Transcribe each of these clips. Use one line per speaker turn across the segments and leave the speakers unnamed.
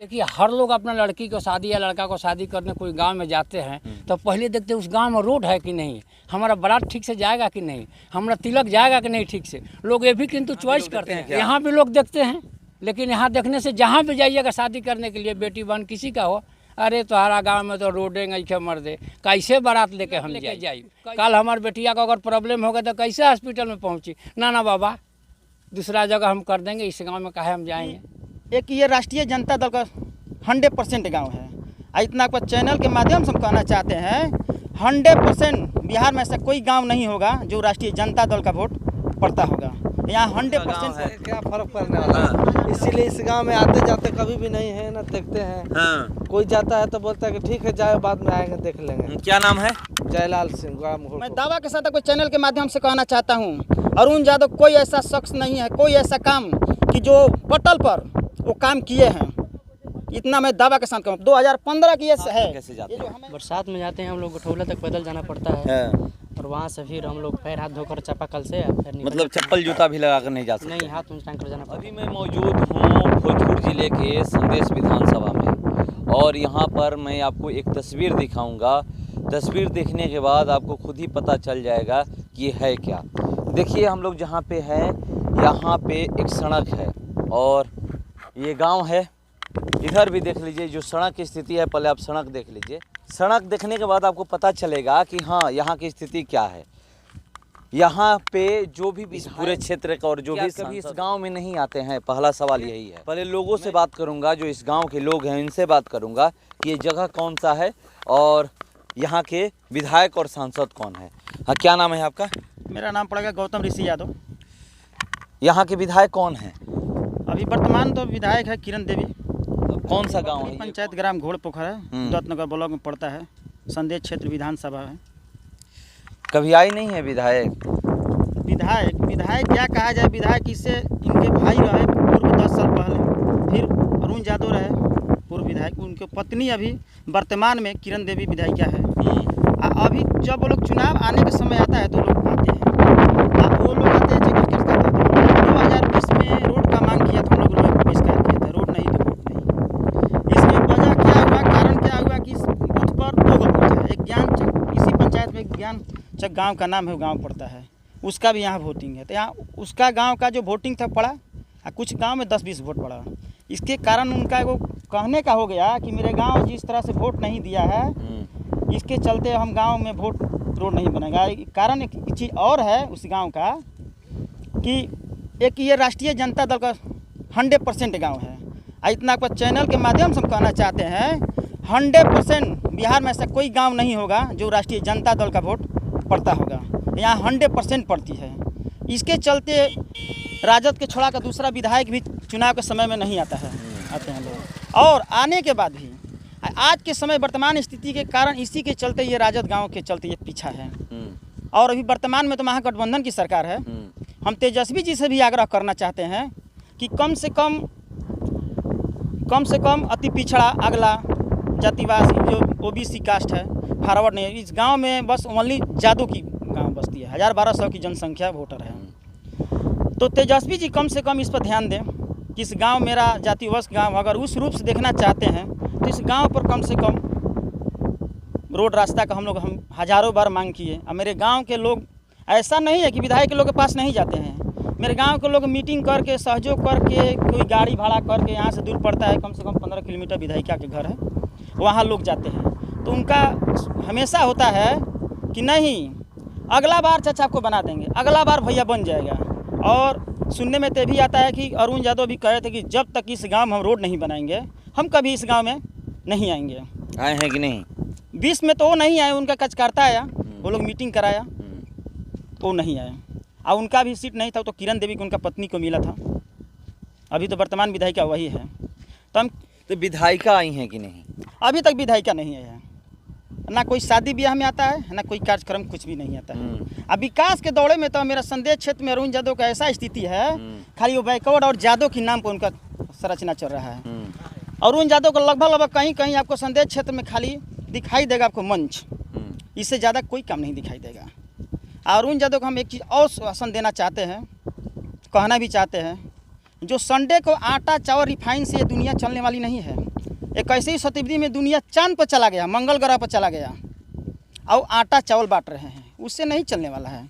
देखिए, हर लोग अपना लड़की को शादी या लड़का को शादी करने कोई गांव में जाते हैं तो पहले देखते हैं उस गांव में रोड है कि नहीं, हमारा बारात ठीक से जाएगा कि नहीं, हमारा तिलक जाएगा कि नहीं ठीक से। लोग ये भी किंतु चॉइस करते हैं। यहाँ भी लोग देखते हैं, लेकिन यहाँ देखने से जहाँ भी जाइएगा शादी करने के लिए, बेटी बहन किसी का हो, अरे तुम्हारा गांव में तो रोडें ऐसे मर दे, कैसे बारात लेके हम जाए। कल हमारे बेटिया को अगर प्रॉब्लम होगा तो कैसे हॉस्पिटल में पहुँची। ना बाबा, दूसरा जगह हम कर देंगे, इस गाँव में काहे हम जाएंगे।
एक ये राष्ट्रीय जनता दल का 100% गांव है। इतना आपको चैनल के माध्यम से हम कहना चाहते हैं, 100% बिहार में ऐसा कोई गांव नहीं होगा जो राष्ट्रीय जनता दल का वोट पड़ता होगा। यहाँ 100%
है, क्या फर्क पड़ने वाला है। इसीलिए इस गांव में आते जाते कभी भी नहीं है ना, देखते हैं।
हाँ।
कोई जाता है तो बोलता है कि ठीक है जाओ, बाद में आएंगे देख लेंगे।
क्या नाम है?
जयलाल सिंह।
मैं दावा के साथ आपको चैनल के माध्यम से कहना चाहता हूँ, अरुण यादव कोई ऐसा शख्स नहीं है, कोई ऐसा काम कि जो पटल पर वो काम किए हैं, इतना मैं दावा के साथ कहूँ। 2015 की ये है।
कैसे जाते हैं?
बरसात में जाते हैं हम लोग, गठौला तक पैदल जाना पड़ता है और वहाँ से फिर हम लोग पैर हाथ धोकर चापाकल से
मतलब चप्पल जूता भी लगा कर नहीं जा सकते?
नहीं, हाथ में टांग कर जाना पड़ता
अभी मैं मौजूद हूँ भोजपुर जिले के संदेश विधानसभा में और यहाँ पर मैं आपको एक तस्वीर दिखाऊंगा। तस्वीर देखने के बाद आपको खुद ही पता चल जाएगा कि ये है क्या। देखिए, हम लोग जहाँ पे हैं यहाँ पे एक सड़क है और ये गांव है। इधर भी देख लीजिए जो सड़क की स्थिति है, पहले आप सड़क देख लीजिए। सड़क देखने के बाद आपको पता चलेगा कि हाँ यहाँ की स्थिति क्या है। यहाँ पे जो भी इस पूरे क्षेत्र का और जो भी कभी इस गांव में नहीं आते हैं, पहला सवाल यही है। पहले लोगों से बात करूंगा, जो इस गांव के लोग हैं इनसे बात करूंगा कि ये जगह कौन सा है और यहाँ के विधायक और सांसद कौन है। हाँ, क्या नाम है आपका?
मेरा नाम पड़ेगा गौतम ऋषि यादव।
यहाँ के विधायक कौन है?
अभी वर्तमान तो विधायक है किरण देवी।
कौन सा गांव है?
पंचायत ग्राम घोड़ पोखर है, दत्तनगर ब्लॉक में पड़ता है, संदेश क्षेत्र विधानसभा है।
कभी आई नहीं है विधायक?
विधायक क्या कहा जाए। विधायक इससे इनके भाई रहे पूर्व 10 साल पहले, फिर अरुण यादव रहे पूर्व विधायक, उनके पत्नी अभी वर्तमान में किरण देवी विधायिका है। अभी जब वो लोग चुनाव आने के समय आता है तो लोग आते हैं, वो लोग आते हैं 2020 में रोड का मांग किया तो हम लोग बहिष्कार किया था। रोड नहीं तो वोट नहीं। इसमें वजह क्या हुआ, कारण क्या हुआ कि इस बूथ पर 2 बूथ है। एक ज्ञान चक, इसी पंचायत में ज्ञान चक गाँव का नाम है, गाँव पड़ता है, उसका भी यहाँ वोटिंग है। तो यहाँ उसका गाँव का जो वोटिंग था पड़ा, कुछ गाँव में 10-20 वोट पड़ा। इसके कारण उनका वो कहने का हो गया कि मेरे गाँव जिस तरह से वोट नहीं दिया है, इसके चलते हम गांव में वोट रोड नहीं बनेगा। कारण एक चीज़ और है उस गांव का कि एक ये राष्ट्रीय जनता दल का 100% गांव है। इतना आपको चैनल के माध्यम से हम कहना चाहते हैं, 100% बिहार में ऐसा कोई गांव नहीं होगा जो राष्ट्रीय जनता दल का वोट पड़ता होगा। यहाँ 100% पड़ती है। इसके चलते राजद के छोड़ा का दूसरा विधायक भी चुनाव के समय में नहीं आता है, आते हैं लोग। और आने के बाद भी आज के समय वर्तमान स्थिति के कारण इसी के चलते ये राजद गांव के चलते ये पीछा है। और अभी वर्तमान में तो महागठबंधन की सरकार है। हम तेजस्वी जी से भी आग्रह करना चाहते हैं कि कम से कम अति पिछड़ा अगला जातिवासी जो ओबीसी कास्ट है, फॉरवर्ड नहीं, इस गांव में बस ओनली जादू की गांव बस्ती है। 1200 की जनसंख्या वोटर है। तो तेजस्वी जी कम से कम इस पर ध्यान दें कि इस गाँव मेरा जातिवश गाँव अगर उस रूप से देखना चाहते हैं तो इस गांव पर कम से कम रोड रास्ता का हम हज़ारों बार मांग किए। अब मेरे गांव के लोग, ऐसा नहीं है कि विधायक के लोग के पास नहीं जाते हैं। मेरे गांव के लोग मीटिंग करके, सहयोग करके, कोई गाड़ी भाड़ा करके, यहाँ से दूर पड़ता है कम से कम 15 किलोमीटर विधायिका के घर है, वहाँ लोग जाते हैं। तो उनका हमेशा होता है कि नहीं, अगला बार चाचा आपको बना देंगे, अगला बार भैया बन जाएगा। और सुनने में तो भी आता है कि अरुण यादव भी कहे थे कि जब तक इस गाँव में हम रोड नहीं बनाएंगे हम कभी इस गांव में नहीं आएंगे।
आए हैं कि नहीं?
20 में तो वो नहीं आए, उनका कार्यकर्ता आया, वो लोग मीटिंग कराया, वो नहीं आए। और उनका भी सीट नहीं था, तो किरण देवी को उनका पत्नी को मिला था। अभी तो वर्तमान विधायिका वही है। तो
विधायिका आई हैं कि नहीं?
अभी तक विधायिका नहीं आई है। ना कोई शादी ब्याह में आता है, ना कोई कार्यक्रम, कुछ भी नहीं आता है। अब विकास के दौरे में तो मेरा संदेश क्षेत्र में अरुण यादव का ऐसा स्थिति है, खाली वो बैकवर्ड और यादव के नाम पर उनका संरचना चल रहा है। अरुण यादव को लगभग कहीं आपको संदेश क्षेत्र में खाली दिखाई देगा आपको मंच, इससे ज़्यादा कोई काम नहीं दिखाई देगा। अरुण यादव को हम एक चीज़ और आश्वासन देना चाहते हैं, कहना भी चाहते हैं, जो संडे को आटा चावल रिफाइन से ये दुनिया चलने वाली नहीं है। 21वीं शताब्दी में दुनिया चांद पर चला गया, मंगल ग्रह पर चला गया और आटा चावल बांट रहे हैं, उससे नहीं चलने वाला है।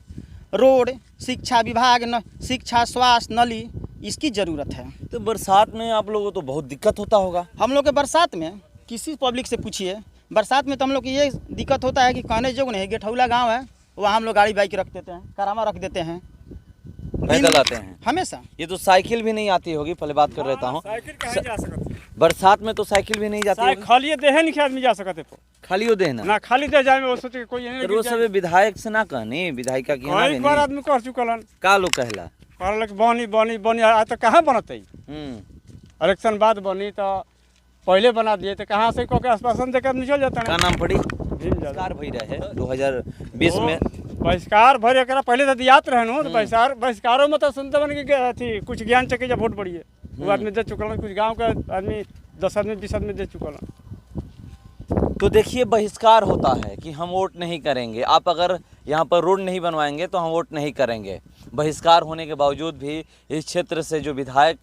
रोड, शिक्षा विभाग, शिक्षा, स्वास्थ्य, नली, इसकी ज़रूरत है।
तो बरसात में आप लोगों को तो बहुत दिक्कत होता होगा।
हम लोग के बरसात में किसी पब्लिक से पूछिए, बरसात में तो हम लोग को ये दिक्कत होता है कि कहने जोग नहीं, गेठौला गांव है, वहाँ हम लोग गाड़ी बाइक रख देते हैं, करामा रख देते हैं,
पैदल आते हैं
हमेशा।
ये तो साइकिल भी नहीं आती होगी, पहले बात कर लेता हूँ। बरसात में तो साइकिल भी नहीं जाती होगी।
खाली देह नहीं आदमी जा सकते
खाली हो देना
ना, खाली दे जाए में वो सोचे कोई नहीं।
तो सब विधायक से ना कहनी, विधायिका की ना
एक बार आदमी कर चुकलन,
का लोग कहला
कहलक बनी बनी बनी, आज तो कहाँ बनते, इलेक्शन बाद बनी तो पहले बना दिए, तो कहाँ से कोई आश्वासन देकर निकल जाता है।
का नाम पड़ी बहिष्कार भई रहे 2020 में,
बहिष्कार भर एकरा पहले तो दियात रहे नो, तो बहिष्कारों में तो सुनते बन के थी कुछ ज्ञान चके जब वोट पड़ी है, वो आदमी दे चुकल, कुछ गाँव का आदमी 10 आदमी 20 आदमी दे चुकल।
तो देखिए बहिष्कार होता है कि हम वोट नहीं करेंगे, आप अगर यहाँ पर रोड नहीं बनवाएंगे तो हम वोट नहीं करेंगे। बहिष्कार होने के बावजूद भी इस क्षेत्र से जो विधायक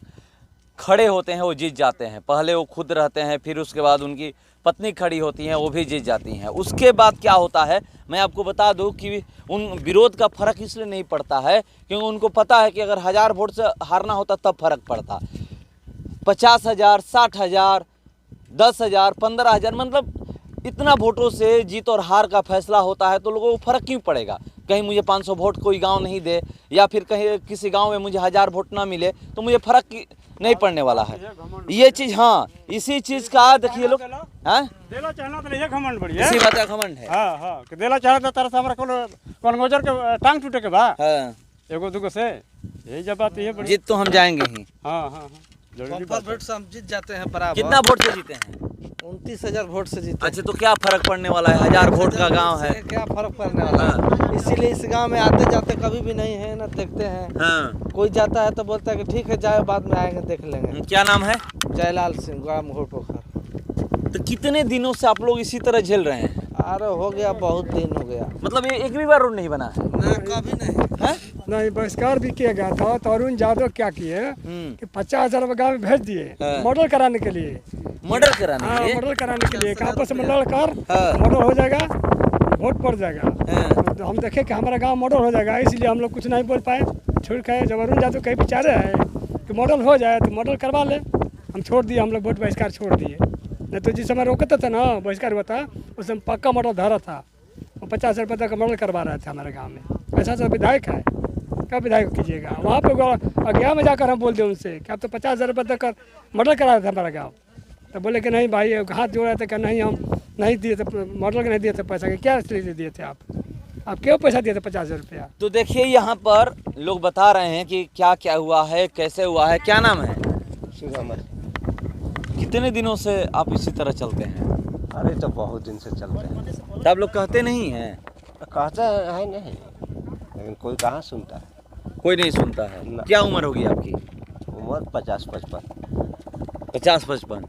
खड़े होते हैं वो जीत जाते हैं। पहले वो खुद रहते हैं, फिर उसके बाद उनकी पत्नी खड़ी होती हैं, वो भी जीत जाती हैं। उसके बाद क्या होता है मैं आपको बता दूं कि उन विरोध का फ़र्क इसलिए नहीं पड़ता है क्योंकि उनको पता है कि अगर 1000 वोट से हारना होता तब फ़र्क पड़ता। 50,000, 60,000, 10,000, 15,000, मतलब इतना वोटों से जीत और हार का फैसला होता है, तो लोगों को फ़र्क क्यों पड़ेगा। कहीं मुझे 500 वोट कोई गांव नहीं दे या फिर कहीं किसी गांव में मुझे 1000 वोट ना मिले तो मुझे फ़र्क नहीं पड़ने वाला है। ये चीज़, हाँ, इसी चीज़ का देखिए लोग, हाँ
देला चाहना तो ये घमंड बड़ी है,
इसी बात का घमंड है।
हाँ हाँ, कि देला चाहना तो तरह से हमरा कौन गोजर के टांग टूटे के बा,
हाँ,
एगो दुगो से, यही जब बात ये बड़ी।
जीत तो हम जाएंगे ही।
हाँ हाँ, जरूरी बात है।
वोट से हम जीत जाते हैं बराबर।
कितना वोट से जीते हैं?
29,000 वोट से जीते।
अच्छा, तो क्या फर्क पड़ने वाला है, 1000 वोट का गांव है।
क्या फर्क पड़ने वाला है, इसीलिए इस गांव में आते जाते कभी भी नहीं है ना, देखते हैं।
हाँ,
कोई जाता है तो बोलता है कि ठीक है जाओ, बाद में आएंगे देख लेंगे।
क्या नाम है?
जयलाल सिंह, ग्राम घोटपोखर।
तो कितने दिनों से आप लोग इसी तरह झेल रहे हैं?
अरे हो गया, बहुत दिन हो गया।
मतलब ये एक भी बार रोड नहीं बना है?
ना, कभी नहीं
है?
नहीं, बहिष्कार भी किया गया था। तो अरुण यादव क्या किए कि 50,000 रुपये गाँव में भेज दिए मॉडल कराने के लिए।
मर्डर कराने
हाँ,
के लिए?
मॉडल कराने के लिए आपस में लड़कर
हाँ।
मॉडल हो जाएगा, वोट पड़ जाएगा।
हाँ।
तो हम देखे कि हमारा गांव मॉडल हो जाएगा, इसलिए हम लोग कुछ नहीं बोल पाए, छोड़ के। जब अरुण यादव कहीं बेचारे हैं कि मॉडल हो जाए तो मॉडल करवा ले, हम छोड़ दिए, हम लोग वोट बहिष्कार छोड़ दिए। नहीं तो जिस समय रोकता था ना, बहिष्कार हुआ था, उस समय पक्का मॉडल धरा था, वो 50,000 रुपये तक का मॉडल करवा रहे थे हमारे गाँव में। ऐसा सब विधायक है, क्या विधायक कीजिएगा। वहाँ पे अज्ञा में जाकर हम बोल दें उनसे कि आप तो 50,000 रुपये तक का मॉडल करा रहे थे हमारा गाँव। तो बोले कि नहीं भाई, हाथ जोड़ रहे थे कि नहीं हम नहीं दिए थे, मॉडल के नहीं दिए थे पैसा, के क्या इसलिए दिए थे आप क्यों पैसा दिए थे 50,000 रुपया।
तो देखिए यहाँ पर लोग बता रहे हैं कि क्या क्या हुआ है, कैसे हुआ है। क्या नाम है? कितने दिनों से आप इसी तरह चलते हैं?
अरे तो बहुत दिन से चलते हैं।
तो आप लोग कहते नहीं हैं?
कहते हैं नहीं, लेकिन कोई कहाँ सुनता है।
कोई नहीं सुनता है।
ना।
क्या उम्र होगी आपकी?
उम्र 50-55।
50-55।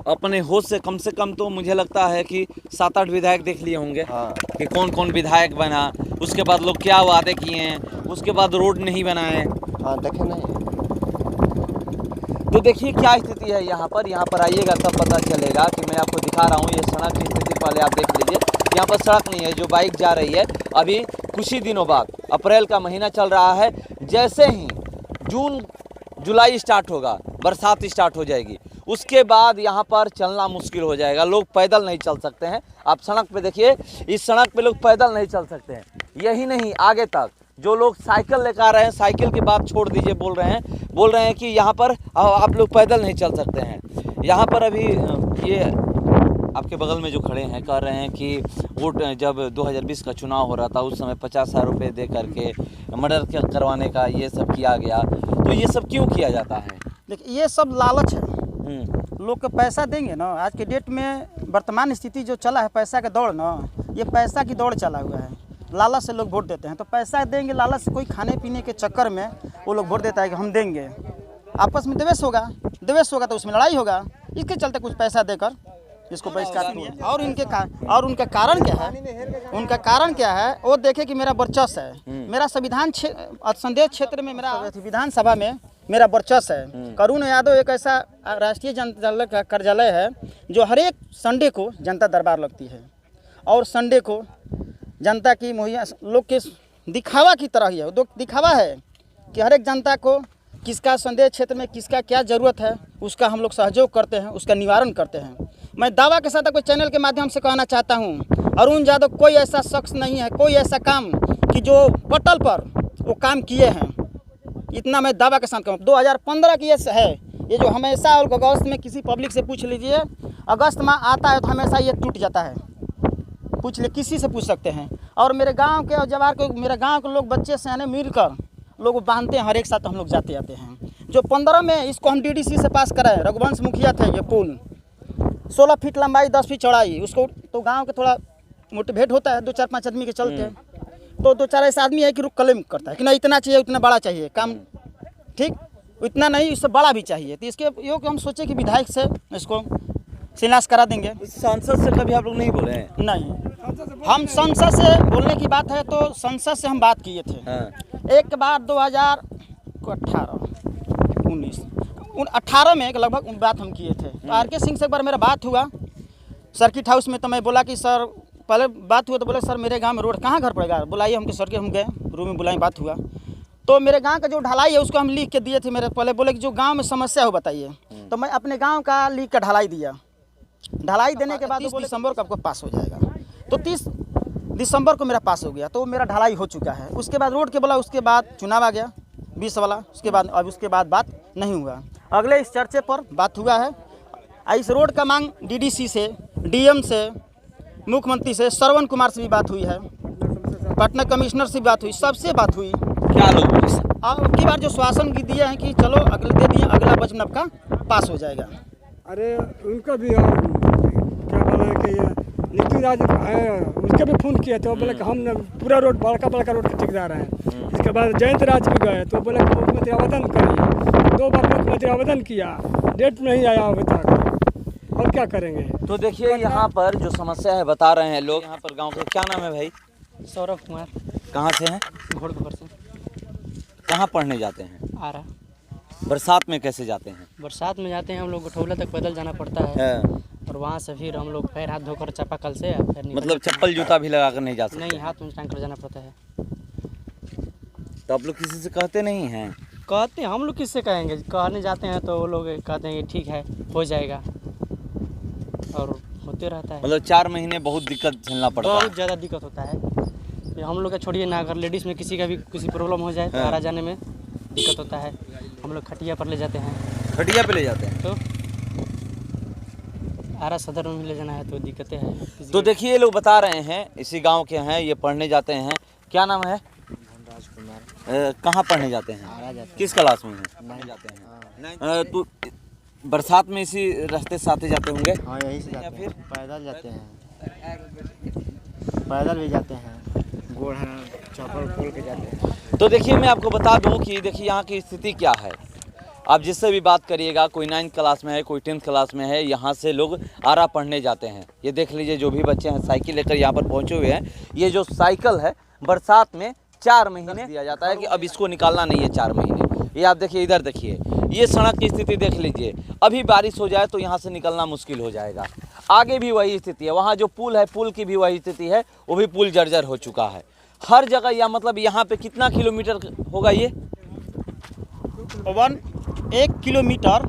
अपने होश से कम तो मुझे लगता है कि 7-8 विधायक देख लिए होंगे।
हाँ।
कि कौन कौन विधायक बना, उसके बाद लोग क्या वादे किए हैं, उसके बाद रोड नहीं बनाए।
हाँ, देखे नहीं।
तो देखिए क्या स्थिति है यहाँ पर आइएगा तब पता चलेगा कि मैं आपको दिखा रहा हूँ। ये सड़क की स्थिति पहले आप देख लीजिए। यहाँ पर सड़क नहीं है, जो बाइक जा रही है अभी कुछ ही दिनों बाद, अप्रैल का महीना चल रहा है, जैसे ही जून जुलाई स्टार्ट होगा, बरसात स्टार्ट हो जाएगी, उसके बाद यहाँ पर चलना मुश्किल हो जाएगा। लोग पैदल नहीं चल सकते हैं। आप सड़क पे देखिए, इस सड़क पे लोग पैदल नहीं चल सकते हैं। यही नहीं, आगे तक जो लोग साइकिल लेकर आ रहे हैं, साइकिल की बात छोड़ दीजिए, बोल रहे हैं कि यहाँ पर आप लोग पैदल नहीं चल सकते हैं। यहाँ पर अभी ये आपके बगल में जो खड़े हैं कह रहे हैं कि वोट जब 2020 का चुनाव हो रहा था उस समय 50,000 रुपये दे करके मर्डर करवाने का ये सब किया गया। तो ये सब क्यों किया जाता है?
देखिए, ये सब लालच है। लोग को पैसा देंगे ना, आज के डेट में वर्तमान स्थिति जो चला है, पैसा का दौड़ ना, ये पैसा की दौड़ चला हुआ है। लालच से लोग वोट देते हैं, तो पैसा देंगे लालच से। कोई खाने पीने के चक्कर में वो लोग वोट देता है कि हम देंगे। आपस में द्वेष होगा तो उसमें लड़ाई होगा। इसके चलते कुछ पैसा देकर इसको बहिष्कार किया। और उनका कारण क्या है? उनका कारण क्या है? वो देखे कि मेरा वर्चस्व है, मेरा संविधान संदेश क्षेत्र में, मेरा विधानसभा में मेरा वर्चस्व है। करुण यादव एक ऐसा राष्ट्रीय जनता कार्यालय है जो हर एक संडे को जनता दरबार लगती है और संडे को जनता की मुहैया लोग के दिखावा की तरह ही है। दिखावा है कि हर एक जनता को किसका संदेश क्षेत्र में किसका क्या ज़रूरत है उसका हम लोग सहयोग करते हैं, उसका निवारण करते हैं। मैं दावा के साथ आपको चैनल के माध्यम से कहना चाहता हूं, अरुण यादव कोई ऐसा शख्स नहीं है, कोई ऐसा काम कि जो पटल पर वो काम किए हैं, इतना मैं दावा के साथ कहूँ। 2015 की ये है, ये जो हमेशा अगस्त में किसी पब्लिक से पूछ लीजिए, अगस्त में आता है तो हमेशा ये टूट जाता है, पूछ ले, किसी से पूछ सकते हैं। और मेरे गांव के और जवार के मेरे गांव के लोग बच्चे सियाने मिलकर लोग बांधते हैं, हर एक साथ हम लोग जाते आते हैं। जो 15 में इसको हम DDC से पास कराए, रघुवंश मुखिया थे, ये पुल 16 फीट लंबाई 10 फीट चौड़ाई, उसको तो गांव के थोड़ा मोटिवेट होता है, 2-4-5 आदमी के चलते हैं, तो 2-4 ऐसा आदमी है कि रुक क्लेम करता है कि नहीं इतना चाहिए, उतना बड़ा चाहिए काम, ठीक इतना नहीं, इससे बड़ा भी चाहिए। तो इसके योग हम सोचे कि विधायक से इसको शिलान्यास करा देंगे।
सांसद से कभी आप लोग नहीं बोले हैं?
नहीं, हम संसद से बोलने की बात है तो संसद से हम बात किए थे। एक बार 2018 में लगभग बात हम किए थे। तो RK सिंह से एक बार मेरा बात हुआ सर्किट हाउस में, तो मैं बोला कि सर पहले बात हुआ तो बोले सर मेरे गांव में रोड कहाँ घर पड़ेगा, बुलाइए हमके सर के, हम गए रूम में बुलाए, बात हुआ तो मेरे गांव का जो ढलाई है उसको हम लिख के दिए थे। मेरे पहले बोले कि जो गांव में समस्या हो बताइए, तो मैं अपने गांव का लिख कर ढलाई दिया। ढलाई देने के बाद 30 दिसंबर को आपको पास हो जाएगा, तो 30 दिसंबर को मेरा पास हो गया, तो मेरा ढलाई हो चुका है। उसके बाद रोड के बोला, उसके बाद चुनाव आ गया 20 वाला, उसके बाद अब उसके बाद बात नहीं हुआ। अगले इस चर्चे पर बात हुआ है। इस रोड का मांग DDC से, DM से, मुख्यमंत्री से, श्रवण कुमार से भी बात हुई है, पटना कमिश्नर से भी बात हुई, सबसे बात हुई।
क्या लोग बोले सर?
अब की बार जो श्वासन की दिए हैं कि चलो अगले दे दिए, अगला बजट आपका पास हो जाएगा।
अरे उनका भी क्या बोला है कि ये नीति राज है, उसके भी फोन किया तो बोले कि हम पूरा रोड बड़का रोड के ठेकेदार हैं। इसके बाद जयंत राज भी गए तो बोले कि मुख्यमंत्री आवेदन करिए, 2 बार मुख्यमंत्री आवेदन किया, डेट नहीं आया अभी तक, और क्या करेंगे।
तो देखिए यहाँ पर जो समस्या है बता रहे हैं लोग। यहाँ पर गांव का क्या नाम है भाई?
सौरभ कुमार,
कहाँ से हैं?
घोड़खबर से।
कहाँ पढ़ने जाते हैं?
आ रहा,
बरसात में कैसे जाते हैं?
बरसात में जाते हैं हम लोग, गठौला तक पैदल जाना पड़ता है, और वहाँ से फिर हम लोग पैर हाथ धोकर चापाकल से फिर
मतलब चप्पल जूता भी लगा कर नहीं जा सकते?
नहीं, हाथ में टांग कर जाना पड़ता है।
तो आप लोग किसी से कहते नहीं हैं?
कहते हैं, हम लोग किससे कहेंगे, कहने जाते हैं तो वो लोग कहते हैं कि ठीक है हो जाएगा, और होते रहता है।
मतलब 4 महीने बहुत दिक्कत झेलना पड़ता है?
बहुत ज़्यादा दिक्कत होता है। फिर हम लोग का छोड़िए ना, अगर लेडीज़ में किसी का भी किसी प्रॉब्लम हो जाए तो आरा जाने में दिक्कत होता है। हम लोग खटिया पर ले जाते हैं।
खटिया पे ले जाते हैं?
तो आरा सदर में ले जाना है तो दिक्कतें हैं।
तो देखिए ये लोग बता रहे हैं, इसी गांव के हैं, ये पढ़ने जाते हैं। क्या नाम है? राजकुमार। कहाँ पढ़ने जाते हैं? किस क्लास में हैं? जाते हैं। तो बरसात में इसी रास्ते से आते जाते होंगे?
हाँ यही से जाते हैं, पैदल जाते हैं, पैदल भी जाते हैं, गोड़ चप्पल खोल के जाते हैं।
तो देखिए मैं आपको बता दूं कि देखिए यहाँ की स्थिति क्या है। आप जिससे भी बात करिएगा, कोई 9th क्लास में है, कोई 10th क्लास में है, यहाँ से लोग आरा पढ़ने जाते हैं। ये देख लीजिए जो भी बच्चे हैं साइकिल लेकर यहाँ पर पहुँचे हुए हैं। ये जो साइकिल है बरसात में 4 महीने दिया जाता है कि अब इसको निकालना नहीं है 4 महीने। ये आप देखिए, इधर देखिए, ये सड़क की स्थिति देख लीजिए। अभी बारिश हो जाए तो यहाँ से निकलना मुश्किल हो जाएगा। आगे भी वही स्थिति है, वहाँ जो पुल है पुल की भी वही स्थिति है, वो भी पुल जर्जर हो चुका है हर जगह। या मतलब यहाँ पे कितना किलोमीटर होगा ये?
1 किलोमीटर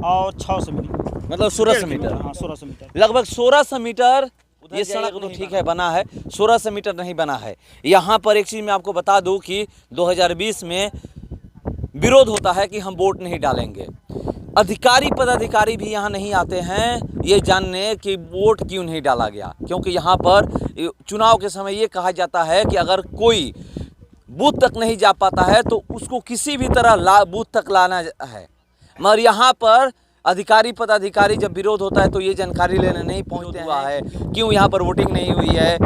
और 600 मीटर,
मतलब 1600 मीटर।
हाँ 1600 मीटर,
लगभग 1600 मीटर। ये सड़क तो ठीक है बना है, 1600 मीटर नहीं बना है। यहाँ पर एक चीज़ मैं आपको बता दूँ कि 2020 में विरोध होता है कि हम वोट नहीं डालेंगे। अधिकारी पदाधिकारी भी यहाँ नहीं आते हैं ये जानने कि वोट क्यों नहीं डाला गया, क्योंकि यहाँ पर चुनाव के समय ये कहा जाता है कि अगर कोई बूथ तक नहीं जा पाता है तो उसको किसी भी तरह बूथ तक लाना है। मगर यहाँ पर अधिकारी पदाधिकारी जब विरोध होता है तो ये जानकारी लेने नहीं पहुँचते हुआ है क्यों यहाँ पर वोटिंग नहीं हुई है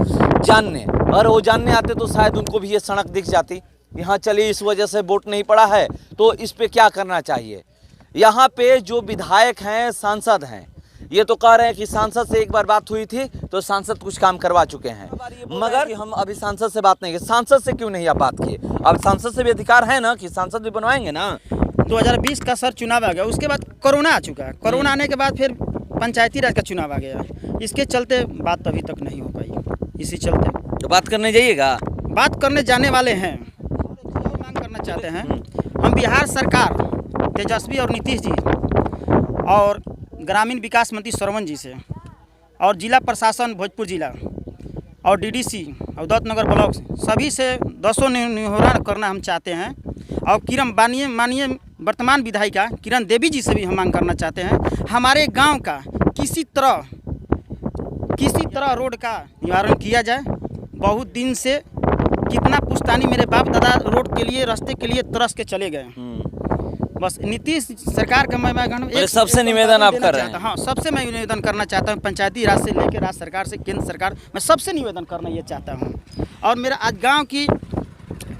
जानने। अगर वो जानने आते तो शायद उनको भी ये सड़क दिख जाती। यहाँ चलिए इस वजह से वोट नहीं पड़ा है तो इस पे क्या करना चाहिए। यहाँ पे जो विधायक हैं, सांसद हैं, ये तो कह रहे हैं कि सांसद से एक बार बात हुई थी तो सांसद कुछ काम करवा चुके हैं, मगर हम अभी सांसद से बात नहीं की। सांसद से क्यों नहीं आप बात किए? अब सांसद से भी अधिकार है ना कि सांसद भी बनवाएंगे ना।
2020 का सर चुनाव आ गया, उसके बाद कोरोना आ चुका है। कोरोना आने के बाद फिर पंचायती राज का चुनाव आ गया। इसके चलते बात अभी तक नहीं हो पाई। इसी चलते
तो बात करने जाइएगा,
बात करने जाने वाले हैं। मांग करना चाहते हैं हम बिहार सरकार, तेजस्वी और नीतीश जी और ग्रामीण विकास मंत्री श्रवण जी से, और जिला प्रशासन भोजपुर जिला और डीडीसी और दत्तनगर ब्लॉक से, सभी से 200 निहोरा करना हम चाहते हैं। और किरण माननीय वर्तमान विधायिका किरण देवी जी से भी हम मांग करना चाहते हैं, हमारे गांव का किसी तरह रोड का निवारण किया जाए। बहुत दिन से कितना पुश्तानी मेरे बाप दादा रोड के लिए, रास्ते के लिए तरस के चले गए। बस नीतीश सरकार का मैं
सबसे निवेदन आप कर रहे हैं।
हाँ, सबसे मैं निवेदन करना चाहता हूँ, पंचायती राज से लेकर राज्य सरकार से केंद्र सरकार, मैं सबसे निवेदन करना ये चाहता हूँ। और मेरा आज गांव की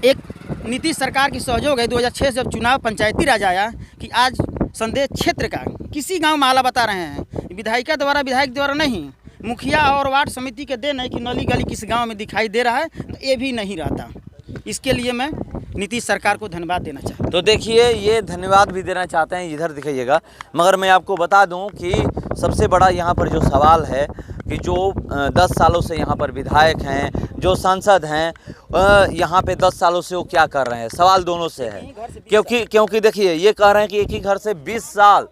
एक नीतीश सरकार की सहयोग है। 2006 जब चुनाव पंचायती राज आया कि आज संदेश क्षेत्र का किसी गांव में आला बता रहे हैं, विधायिका द्वारा, विधायक द्वारा नहीं, मुखिया और वार्ड समिति के देन है कि नली गली किस गांव में दिखाई दे रहा है, तो ये भी नहीं रहता। इसके लिए मैं नीतीश सरकार को धन्यवाद देना चाहता हूँ।
तो देखिए, ये धन्यवाद भी देना चाहते हैं, इधर दिखाइएगा। मगर मैं आपको बता दूं कि सबसे बड़ा यहाँ पर जो सवाल है कि जो 10 सालों से यहाँ पर विधायक हैं, जो सांसद हैं, यहाँ पे 10 सालों से वो क्या कर रहे हैं, सवाल दोनों से है। क्योंकि देखिए, ये कह रहे हैं कि एक ही घर से 20 साल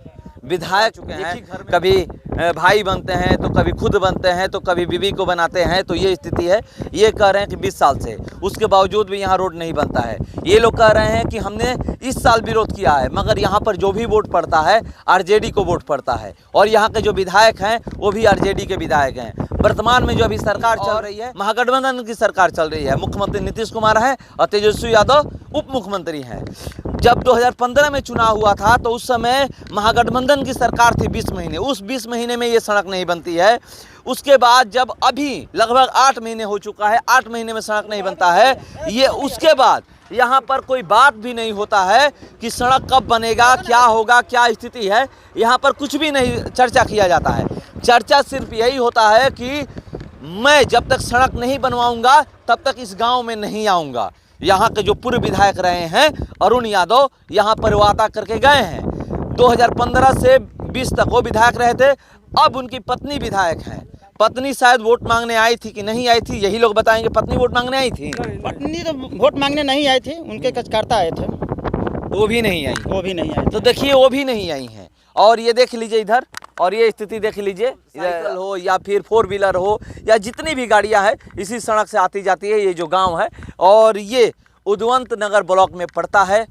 विधायक चुके हैं, कभी भाई बनते हैं तो कभी खुद बनते हैं तो कभी बीवी को बनाते हैं, तो ये स्थिति है। ये कह रहे हैं कि 20 साल से, उसके बावजूद भी यहाँ रोड नहीं बनता है। ये लोग कह रहे हैं कि हमने इस साल विरोध किया है, मगर यहाँ पर जो भी वोट पड़ता है आरजेडी को वोट पड़ता है, और यहाँ के जो विधायक हैं वो भी आरजेडी के विधायक हैं। वर्तमान में जो अभी सरकार चल रही है, महागठबंधन की सरकार चल रही है, मुख्यमंत्री नीतीश कुमार हैं और तेजस्वी यादव उप मुख्यमंत्री हैं। जब 2015 में चुनाव हुआ था तो उस समय महागठबंधन की सरकार थी 20 महीने, उस 20 महीने में ये सड़क नहीं बनती है। उसके बाद जब अभी लगभग 8 महीने हो चुका है, 8 महीने में सड़क नहीं बनता है, ये उसके बाद यहाँ पर कोई बात भी नहीं होता है कि सड़क कब बनेगा, क्या होगा, क्या स्थिति है, यहाँ पर कुछ भी नहीं चर्चा किया जाता है। चर्चा सिर्फ यही होता है कि मैं जब तक सड़क नहीं बनवाऊंगा तब तक इस गांव में नहीं आऊंगा। यहाँ के जो पूर्व विधायक रहे हैं अरुण यादव, यहाँ पर वादा करके गए हैं। 2015 से 20 तक वो विधायक रहे थे, अब उनकी पत्नी विधायक हैं। पत्नी शायद वोट मांगने आई थी कि नहीं आई थी, यही लोग बताएंगे। पत्नी वोट मांगने आई थी?
पत्नी तो वोट मांगने नहीं आई थी, उनके कार्यकर्ता आए थे,
वो भी नहीं आई।
वो भी नहीं आई।
तो देखिए, वो भी नहीं आई हैं। और ये देख लीजिए इधर, और ये स्थिति देख लीजिए, साइकिल हो या फिर 4 व्हीलर हो या जितनी भी गाड़ियां हैं इसी सड़क से आती जाती है। ये जो गांव है, और ये उदवंत नगर ब्लॉक में पड़ता है,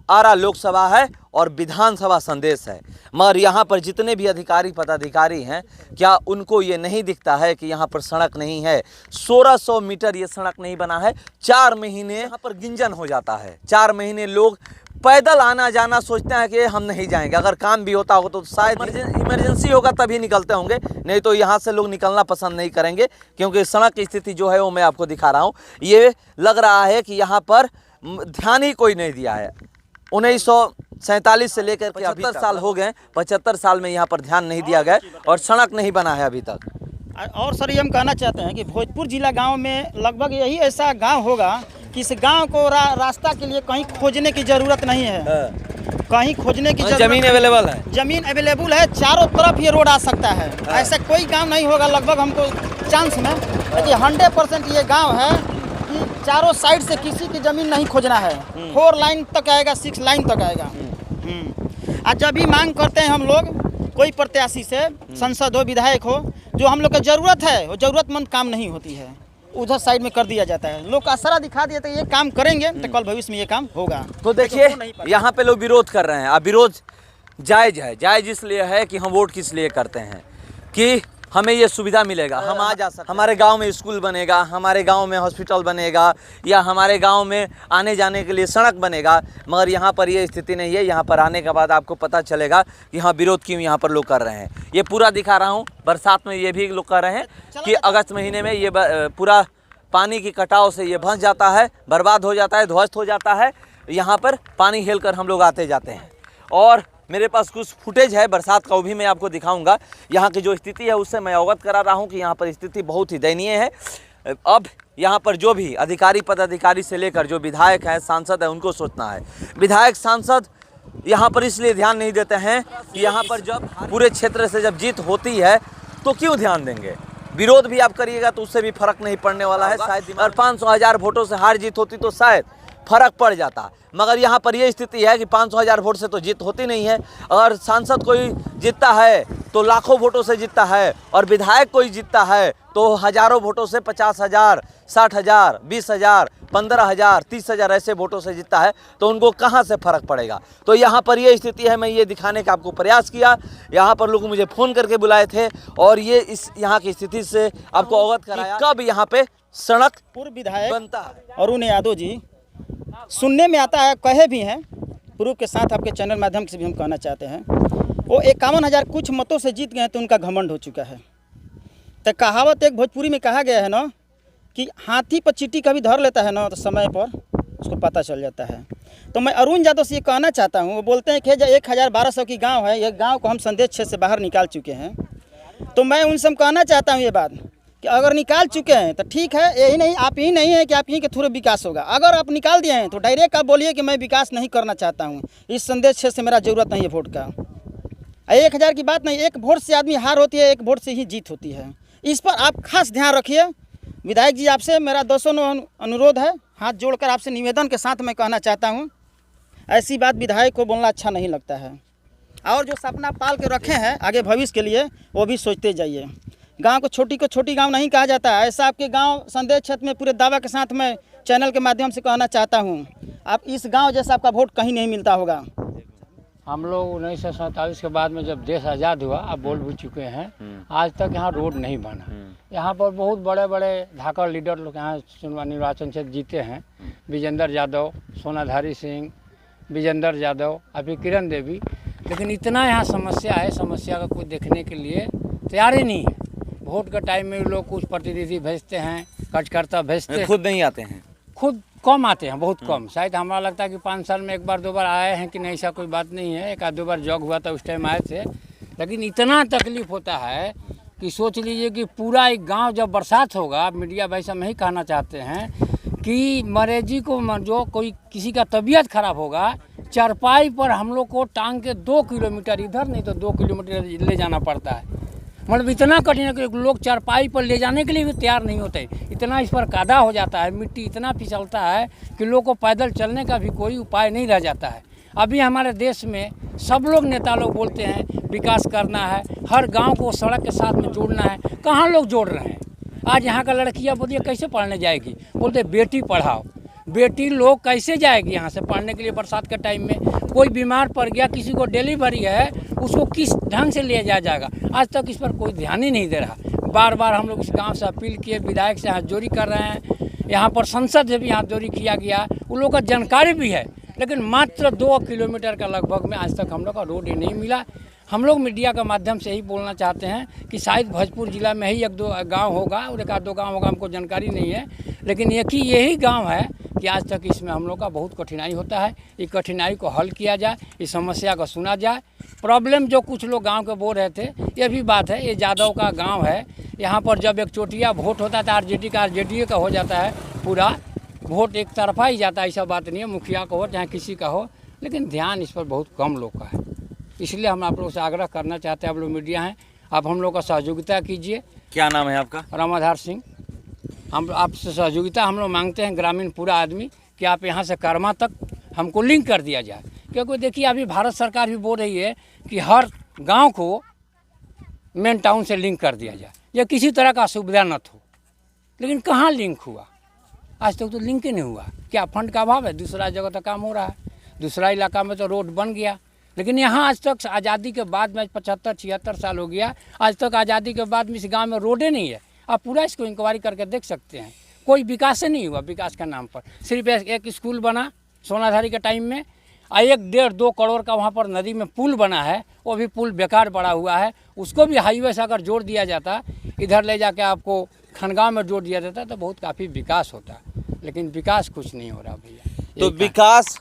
आरा लोकसभा है और विधानसभा संदेश है। मगर यहाँ पर जितने भी अधिकारी पदाधिकारी हैं, क्या उनको ये नहीं दिखता है कि यहाँ पर सड़क नहीं है? 1600 मीटर ये सड़क नहीं बना है। 4 महीने यहाँ पर गिंजन हो जाता है। 4 महीने लोग पैदल आना जाना सोचते हैं कि हम नहीं जाएंगे। अगर काम भी होता हो तो शायद इमरजेंसी होगा तभी निकलते होंगे, नहीं तो यहाँ से लोग निकलना पसंद नहीं करेंगे। क्योंकि सड़क की स्थिति जो है वो मैं आपको दिखा रहा हूँ। ये लग रहा है कि यहाँ पर ध्यान ही कोई नहीं दिया है। 1947 से लेकर के 75 साल हो गए, 75 साल में यहाँ पर ध्यान नहीं दिया गया और सड़क नहीं बना है अभी तक।
और सर, ये हम कहना चाहते हैं कि भोजपुर जिला गांव में लगभग यही ऐसा गांव होगा कि इस गांव को रास्ता के लिए कहीं खोजने की ज़रूरत नहीं है। कहीं खोजने की
जमीन अवेलेबल है,
जमीन अवेलेबल है, चारों तरफ ये रोड आ सकता है। ऐसा कोई गांव नहीं होगा लगभग हमको चांस में कि 100% ये गांव है कि चारों साइड से किसी की ज़मीन नहीं खोजना है। 4 लाइन तक आएगा, 6 लाइन तक आएगा। आज जब भी मांग करते हैं हम लोग कोई प्रत्याशी से, संसद हो, विधायक हो, जो हम लोग का ज़रूरत है वो ज़रूरतमंद काम नहीं होती है, उधर साइड में कर दिया जाता है। लोग आसरा दिखा दिया तो ये काम करेंगे तो कल भविष्य में ये काम होगा।
तो देखिए, यहाँ पे लोग विरोध कर रहे हैं। अब विरोध जायज़ है। जायज़ इसलिए है कि हम वोट किस लिए करते हैं कि हमें ये सुविधा मिलेगा, हम आ जा सकते, हमारे गांव में स्कूल बनेगा, हमारे गांव में हॉस्पिटल बनेगा, या हमारे गांव में आने जाने के लिए सड़क बनेगा। मगर यहाँ पर ये स्थिति नहीं है। यहाँ पर आने के बाद आपको पता चलेगा कि हाँ, विरोध क्यों यहाँ पर लोग कर रहे हैं। ये पूरा दिखा रहा हूँ। बरसात में ये भी लोग कर रहे हैं कि अगस्त महीने में ये पूरा पानी की कटाव से ये भंस जाता है, बर्बाद हो जाता है, ध्वस्त हो जाता है। यहाँ पर पानी हेल कर हम लोग आते जाते हैं। और मेरे पास कुछ फुटेज है बरसात का, वो भी मैं आपको दिखाऊंगा। यहाँ की जो स्थिति है उससे मैं अवगत करा रहा हूँ कि यहाँ पर स्थिति बहुत ही दयनीय है। अब यहाँ पर जो भी अधिकारी पदाधिकारी से लेकर जो विधायक हैं, सांसद हैं, उनको सोचना है। विधायक सांसद यहाँ पर इसलिए ध्यान नहीं देते हैं कि यहाँ पर जब पूरे क्षेत्र से जब जीत होती है तो क्यों ध्यान देंगे। विरोध भी आप करिएगा तो उससे भी फर्क नहीं पड़ने वाला है। शायद अगर 500,000 वोटों से हार जीत होती तो शायद फर्क पड़ जाता, मगर यहाँ पर ये स्थिति है कि 500,000 वोट से तो जीत होती नहीं है। अगर सांसद कोई जीतता है तो लाखों वोटों से जीतता है, और विधायक कोई जीतता है तो हजारों वोटों से 50,000, 60,000, 20,000, 15,000, 30,000 ऐसे वोटों से जीतता है, तो उनको कहाँ से फर्क पड़ेगा। तो यहाँ पर ये स्थिति है। मैं ये दिखाने का आपको प्रयास किया। यहाँ पर लोग मुझे फ़ोन करके बुलाए थे और ये इस यहाँ की स्थिति से आपको अवगत कराया कब यहाँ पे सड़क
पूर्व विधायक
बनता है।
अरुण यादव जी, सुनने में आता है, कहे भी हैं, प्रूफ के साथ आपके चैनल माध्यम से भी हम कहना चाहते हैं, वो 51,000 कुछ मतों से जीत गए तो उनका घमंड हो चुका है। तो कहावत एक भोजपुरी में कहा गया है ना कि हाथी पर चींटी कभी धर लेता है ना तो समय पर उसको पता चल जाता है। तो मैं अरुण यादव से ये कहना चाहता हूँ, वो बोलते हैं कि 1,1200 की गांव है, ये गांव को हम संदेश क्षेत्र से बाहर निकाल चुके हैं। तो मैं उनसे कहना चाहता हूँ ये बात कि अगर निकाल चुके हैं तो ठीक है, यही नहीं, आप ही नहीं है कि आप ही के थ्रू विकास होगा। अगर आप निकाल दिए हैं तो डायरेक्ट आप बोलिए कि मैं विकास नहीं करना चाहता हूँ, इस संदेश क्षेत्र से मेरा ज़रूरत नहीं है वोट का। 1,000 की बात नहीं, एक वोट से आदमी हार होती है, एक वोट से ही जीत होती है। इस पर आप खास ध्यान रखिए। विधायक जी, आपसे मेरा 200 अनुरोध है, हाथ जोड़कर आपसे निवेदन के साथ मैं कहना चाहता हूँ, ऐसी बात विधायक को बोलना अच्छा नहीं लगता है। और जो सपना पाल के रखे हैं आगे भविष्य के लिए, वो भी सोचते जाइए। गांव को छोटी गांव नहीं कहा जाता है। ऐसा आपके गांव संदेश क्षेत्र में पूरे दावा के साथ मैं चैनल के माध्यम से कहना चाहता हूं, आप इस गांव जैसा आपका वोट कहीं नहीं मिलता होगा।
हम लोग 1947 के बाद में जब देश आज़ाद हुआ, अब बोल भी चुके हैं, आज तक यहाँ रोड नहीं बना। यहाँ पर बहुत बड़े बड़े धाकड़ लीडर लोग यहाँ निर्वाचन से जीते हैं, विजेंद्र यादव, सोनाधारी सिंह, विजेंद्र यादव, अभी किरण देवी, लेकिन इतना यहाँ समस्या है, समस्या का कोई देखने के लिए तैयार ही नहीं है। वोट के टाइम में लोग कुछ प्रतिनिधि भेजते हैं, कार्यकर्ता भेजते हैं,
खुद नहीं आते हैं,
खुद कम आते हैं, बहुत कम। शायद हमारा लगता है कि 5 साल में 1 बार 2 बार आए हैं कि नहीं, ऐसा कोई बात नहीं है। 1 आध 2 बार जॉग हुआ था, उस टाइम आए थे। लेकिन इतना तकलीफ होता है कि सोच लीजिए कि पूरा एक गांव जब बरसात होगा, मीडिया भाई साहब यही कहना चाहते हैं कि मरीजी को जो कोई किसी का तबीयत खराब होगा, चारपाई पर हम लोग को टांग के 2 किलोमीटर इधर नहीं तो 2 किलोमीटर ले जाना पड़ता है। मतलब इतना कठिन है कि लोग चारपाई पर ले जाने के लिए भी तैयार नहीं होते। इतना इस पर कादा हो जाता है, मिट्टी इतना फिसलता है कि लोग को पैदल चलने का भी कोई उपाय नहीं रह जाता है। अभी हमारे देश में सब लोग नेता लोग बोलते हैं विकास करना है, हर गांव को सड़क के साथ में जोड़ना है। कहाँ लोग जोड़ रहे हैं? आज यहाँ का लड़कियाँ बोलिए कैसे पढ़ने जाएगी? बोलते बेटी पढ़ाओ। बेटी लोग कैसे जाएगी यहाँ से पढ़ने के लिए? बरसात के टाइम में कोई बीमार पड़ गया, किसी को डिलीवरी है, उसको किस ढंग से ले जाएगा? आज तक इस पर कोई ध्यान ही नहीं दे रहा। बार बार हम लोग इस गांव से अपील किए, विधायक से हाथ जोड़ी कर रहे हैं, यहाँ पर संसद से भी हाथ जोड़ी किया गया, उन लोगों का जानकारी भी है, लेकिन मात्र 2 किलोमीटर का लगभग में आज तक हम लोग का रोड ही नहीं मिला। हम लोग मीडिया का माध्यम से ही बोलना चाहते हैं कि शायद भोजपुर जिला में ही 1-2 गाँव होगा और 1 आध 2 गाँव होगा, हमको जानकारी नहीं है, लेकिन यही गाँव है कि आज तक इसमें हम लोग का बहुत कठिनाई होता है। ये कठिनाई को हल किया जाए, इस समस्या को सुना जाए। प्रॉब्लम जो कुछ लोग गांव के बोल रहे थे, ये भी बात है, ये यादव का गांव है। यहाँ पर जब एक चोटिया वोट होता था आरजेडी का हो जाता है, पूरा वोट एक तरफा ही जाता है। ऐसा बात नहीं है, मुखिया का हो चाहे किसी का हो, लेकिन ध्यान इस पर बहुत कम लोग का है। इसलिए हम आप लोगों से आग्रह करना चाहते हैं, आप लोग मीडिया हैं, आप हम लोग का सहयोगिता कीजिए।
क्या नाम है आपका?
रामाधार सिंह। हम आपसे सहयोगिता हम लोग मांगते हैं, ग्रामीण पूरा आदमी, कि आप यहाँ से कर्मा तक हमको लिंक कर दिया जाए। क्योंकि देखिए अभी भारत सरकार भी बोल रही है कि हर गांव को मेन टाउन से लिंक कर दिया जाए, या किसी तरह का सुविधा न हो। लेकिन कहाँ लिंक हुआ? आज तक तो लिंक ही नहीं हुआ। क्या फंड का अभाव है? दूसरा जगह तो काम हो रहा है, दूसरा इलाका में तो रोड बन गया, लेकिन यहाँ आज तक आज़ादी के बाद में 75-76 साल हो गया, आज तक आज़ादी के बाद में इस गाँव में रोडे नहीं है। आप पूरा इसको इंक्वायरी करके देख सकते हैं, कोई विकास नहीं हुआ। विकास का नाम पर सिर्फ एक स्कूल बना सोनाधारी के टाइम में, 1-1.5-2 करोड़ का वहाँ पर नदी में पुल बना है, वो भी पुल बेकार पड़ा हुआ है। उसको भी हाईवे से अगर जोड़ दिया जाता, इधर ले जाके आपको खनगांव में जोड़ दिया जाता, तो बहुत काफ़ी विकास होता। लेकिन विकास कुछ नहीं हो रहा भैया।
तो विकास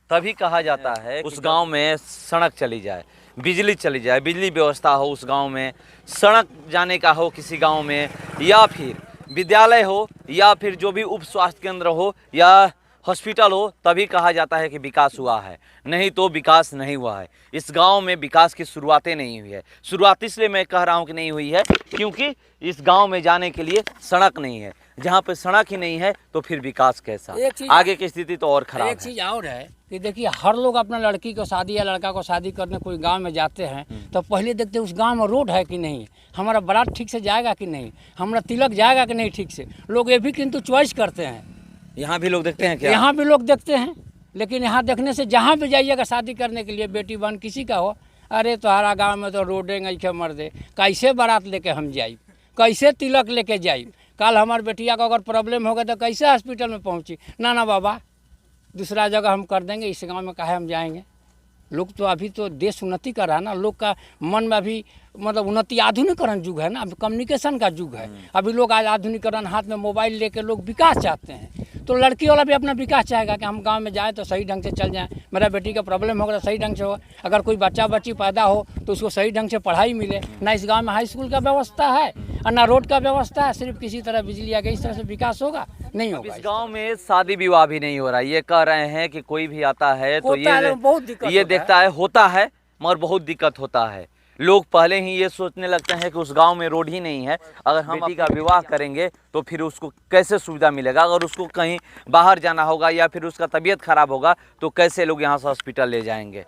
तभी कहा जाता है उस गांव में सड़क चली जाए, बिजली चली जाए, बिजली व्यवस्था हो उस गांव में, सड़क जाने का हो किसी गांव में, या फिर विद्यालय हो, या फिर जो भी उप स्वास्थ्य केंद्र हो, या हॉस्पिटल हो तभी कहा जाता है कि विकास हुआ है, नहीं तो विकास नहीं हुआ है। इस गांव में विकास की शुरुआतें नहीं हुई है। शुरुआत इसलिए मैं कह रहा हूं कि नहीं हुई है क्योंकि इस गांव में जाने के लिए सड़क नहीं है। जहां पे सड़क ही नहीं है तो फिर विकास कैसा? आगे की स्थिति तो और खराब है।
एक चीज़ और है कि देखिए, हर लोग अपना लड़की को शादी या लड़का को शादी करने कोई गांव में जाते हैं तो पहले देखते हैं उस गांव में रोड है कि नहीं, हमारा बारात ठीक से जाएगा कि नहीं, हमारा तिलक जाएगा कि नहीं ठीक से। लोग ये भी किंतु चॉइस करते हैं।
यहाँ भी लोग देखते हैं क्या?
यहाँ भी लोग देखते हैं, लेकिन यहाँ देखने से जहाँ भी जाइएगा शादी करने के लिए, बेटी बहन किसी का हो, अरे तुम्हारा गांव में तो रोडे नहीं के मर दे, कैसे बारात लेके हम जाई, कैसे तिलक लेके जाई, कल हमारे बेटिया को अगर प्रॉब्लम होगा तो कैसे हॉस्पिटल में पहुंची। ना ना बाबा, दूसरा जगह हम कर देंगे, इस गांव में काहे हम जाएंगे। लोग तो अभी तो देश उन्नति कर रहा है ना, लोग का मन में अभी मतलब उन्नति, आधुनिकरण युग है ना, अभी कम्युनिकेशन का युग है। अभी लोग आज आधुनिकरण, हाथ में मोबाइल लेके लोग विकास चाहते हैं। तो लड़की वाला भी अपना विकास चाहेगा कि हम गांव में जाएं तो सही ढंग से चल जाएं, मेरा बेटी का प्रॉब्लम होगा तो सही ढंग से हो, अगर कोई बच्चा बच्ची पैदा हो तो उसको सही ढंग से पढ़ाई मिले। ना इस गांव में हाई स्कूल का व्यवस्था है और ना रोड का व्यवस्था है, सिर्फ किसी तरह बिजली आ गई, इस तरह से विकास होगा नहीं होगा।
इस गांव में शादी विवाह भी नहीं हो रहा है। ये कह रहे हैं कि कोई भी आता है तो ये देखता है, होता है मगर बहुत दिक्कत होता है। लोग पहले ही ये सोचने लगते हैं कि उस गांव में रोड ही नहीं है, अगर हम बेटी का विवाह करेंगे तो फिर उसको कैसे सुविधा मिलेगा। अगर उसको कहीं बाहर जाना होगा या फिर उसका तबीयत खराब होगा तो कैसे लोग यहाँ से हॉस्पिटल ले जाएंगे।